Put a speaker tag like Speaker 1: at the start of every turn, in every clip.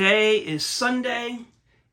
Speaker 1: Today is Sunday,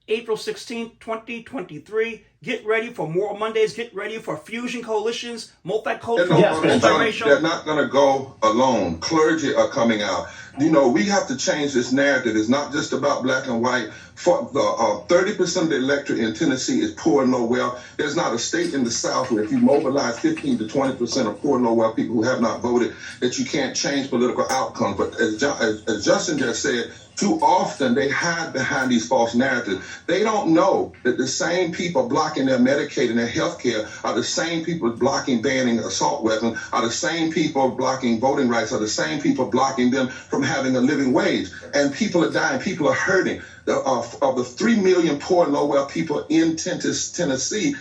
Speaker 1: April 16th, 2023. Get ready for more Mondays. Get ready for fusion coalitions, multicultural, multiracial.
Speaker 2: They're not going to go alone. Clergy are coming out. You know, we have to change this narrative. It's not just about black and white. 30% of the electorate in Tennessee is poor and low wealth. There's not a state in the South where if you mobilize 15 to 20% of poor and low wealth people who have not voted, that you can't change political outcomes. But as Justin just said, too often they hide behind these false narratives. They don't know that the same people blocking their Medicaid and their health care are the same people banning assault weapons, are the same people blocking voting rights, are the same people blocking them from having a living wage. And people are dying, people are hurting. Of the 3 million poor and low wealth people in Tennessee,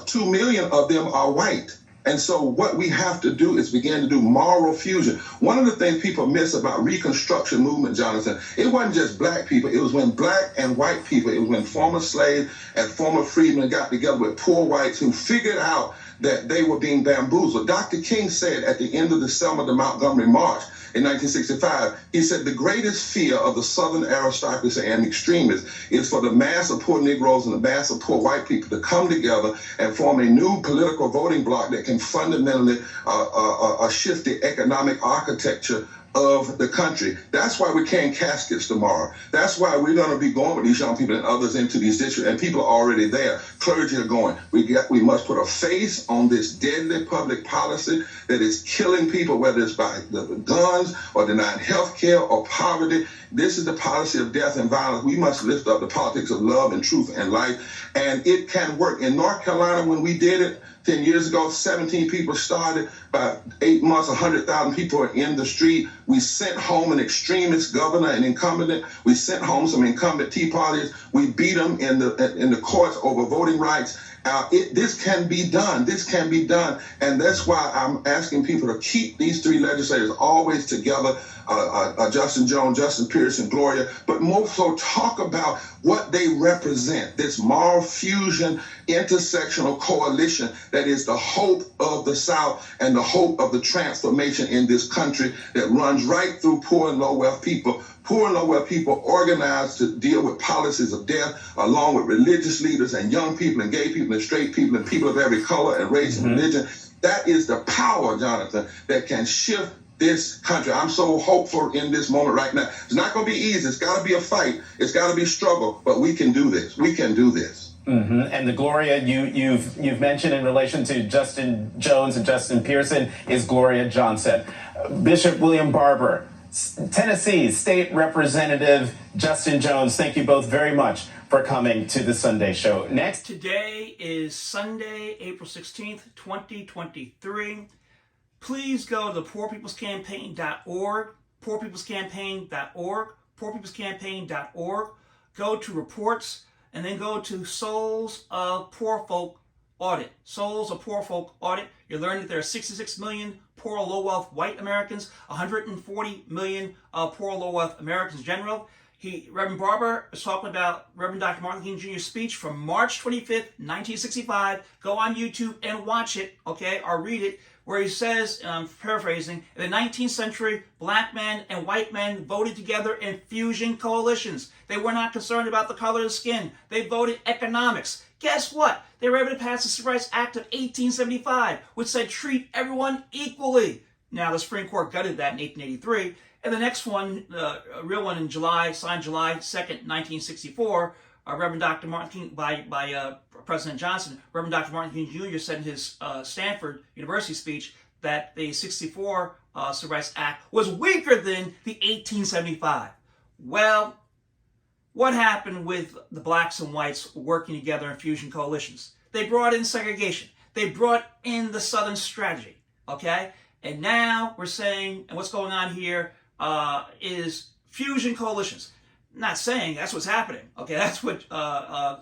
Speaker 2: 2 million of them are white. And so what we have to do is begin to do moral fusion. One of the things people miss about Reconstruction movement, Jonathan, it wasn't just black people. It was when black and white people, it was when former slaves and former freedmen got together with poor whites who figured out that they were being bamboozled. Dr. King said at the end of the Selma to Montgomery March in 1965, he said the greatest fear of the Southern aristocracy and extremists is for the mass of poor Negroes and the mass of poor white people to come together and form a new political voting bloc that can fundamentally shift the economic architecture of the country. That's why we're carrying caskets tomorrow. That's why we're going to be going with these young people and others into these districts, and people are already there. Clergy are going. We must put a face on this deadly public policy that is killing people, whether it's by the guns or denying health care or poverty. This is the policy of death and violence. We must lift up the politics of love and truth and life, and it can work. In North Carolina, when we did it 10 years ago, 17 people started. By 8 months, 100,000 people are in the street. We sent home an extremist governor, an incumbent. We sent home some incumbent Tea Parties. We beat them in the courts over voting rights. This can be done. This can be done. And that's why I'm asking people to keep these three legislators always together, Justin Jones, Justin Pearson, Gloria, but more so talk about what they represent, this moral fusion, intersectional coalition that is the hope of the South and the hope of the transformation in this country that runs right through poor and low wealth people. Poor and low wealth people organized to deal with policies of death, along with religious leaders and young people and gay people and straight people and people of every color and race and religion. That is the power, Jonathan, that can shift this country. I'm so hopeful in this moment right now. It's not going to be easy. It's got to be a fight. It's got to be a struggle, but we can do this. We can do this.
Speaker 3: Mm-hmm. And the Gloria you've mentioned in relation to Justin Jones and Justin Pearson is Gloria Johnson. Bishop William Barber, Tennessee State Representative Justin Jones, thank you both very much for coming to the Sunday show. Next.
Speaker 1: Today is Sunday, April 16th, 2023. Please go to poorpeoplescampaign.org, poorpeoplescampaign.org, poorpeoplescampaign.org. Go to reports and then go to Souls of Poor Folk Audit. Souls of Poor Folk Audit. You're learning that there are 66 million poor or low wealth white Americans, 140 million poor or low wealth Americans in general. Reverend Barber is talking about Reverend Dr. Martin King Jr.'s speech from March 25th, 1965. Go on YouTube and watch it, okay, or read it, where he says, and I'm paraphrasing, in the 19th century, black men and white men voted together in fusion coalitions. They were not concerned about the color of the skin. They voted economics. Guess what? They were able to pass the Civil Rights Act of 1875, which said treat everyone equally. Now, the Supreme Court gutted that in 1883. And the next one, a real one in July, signed July 2nd, 1964, Reverend Dr. Martin King, by President Johnson, Reverend Dr. Martin King Jr. said in his Stanford University speech that the 64 Civil Rights Act was weaker than the 1875. Well, what happened with the blacks and whites working together in fusion coalitions? They brought in segregation. They brought in the Southern strategy, okay? And now we're saying, and what's going on here is fusion coalitions. Not saying that's what's happening, okay? That's what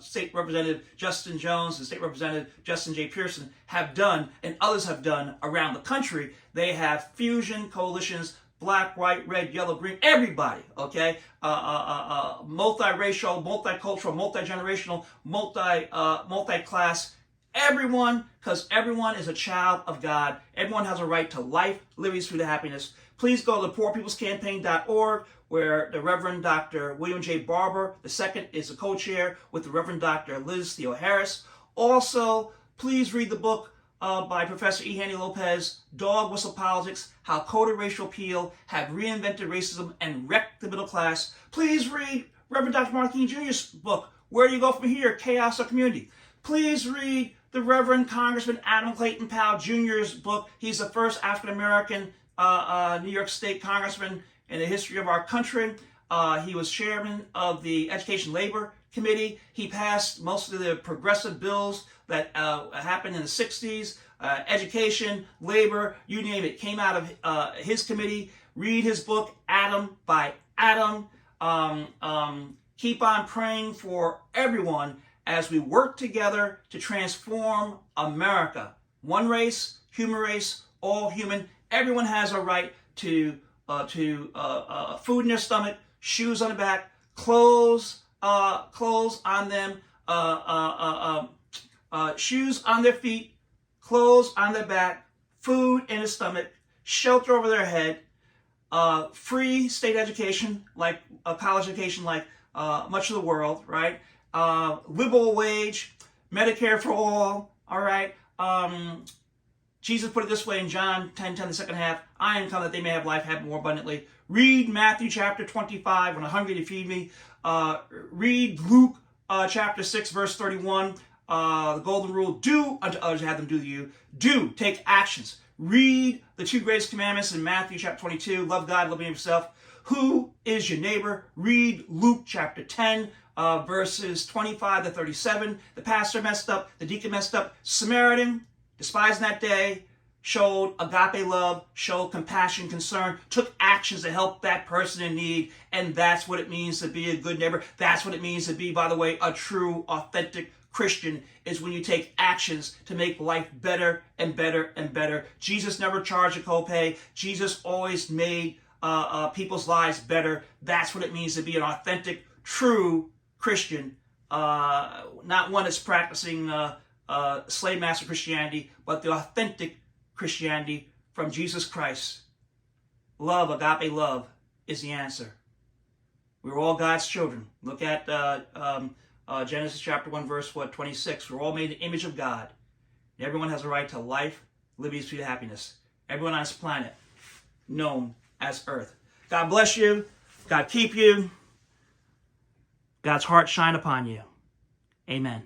Speaker 1: State Representative Justin Jones and State Representative Justin J. Pearson have done and others have done around the country. They have fusion coalitions, black, white, red, yellow, green, everybody, okay? Multiracial, multicultural, multigenerational, MultiClass, everyone, because everyone is a child of God. Everyone has a right to life, liberty, sweet happiness. Please go to poorpeoplescampaign.org. where the Reverend Dr. William J. Barber II is the co-chair with the Reverend Dr. Liz Theo Harris. Also, please read the book by Professor E. Handy Lopez, Dog Whistle Politics, How Coded Racial Appeal Have Reinvented Racism and Wrecked the Middle Class. Please read Reverend Dr. Martin King Jr.'s book, Where Do You Go From Here? Chaos or Community. Please read the Reverend Congressman Adam Clayton Powell Jr.'s book. He's the first African-American New York State Congressman in the history of our country. He was chairman of the Education Labor Committee. He passed most of the progressive bills that happened in the 60s. Education, labor, you name it, came out of his committee. Read his book, Adam by Adam. Keep on praying for everyone as we work together to transform America. One race, human race, all human. Everyone has a right to food in their stomach, shoes on the back, clothes on them, shoes on their feet, clothes on their back, food in their stomach, shelter over their head, free state education, like college education, like much of the world, right? Livable wage, Medicare for all right? Jesus put it this way in John 10:10, the second half, I am come that they may have life, have it more abundantly. Read Matthew chapter 25, when I'm hungry to feed me. Read Luke chapter 6, verse 31, the golden rule, do unto others, have them do to you. Do, take actions. Read the two greatest commandments in Matthew chapter 22, love God, love yourself. Who is your neighbor? Read Luke chapter 10, verses 25 to 37. The pastor messed up, the deacon messed up. Samaritan, despising that day, showed agape love, showed compassion, concern, took actions to help that person in need, and that's what it means to be a good neighbor. That's what it means to be, by the way, a true, authentic Christian, is when you take actions to make life better and better and better. Jesus never charged a copay. Jesus always made people's lives better. That's what it means to be an authentic, true Christian, not one that's practicing slave master Christianity, but the authentic Christianity from Jesus Christ. Love, agape love, is the answer. We're all God's children. Look at Genesis chapter 1, verse 26. We're all made in the image of God. Everyone has a right to life, liberty, sweet happiness. Everyone on this planet, known as Earth. God bless you. God keep you. God's heart shine upon you. Amen.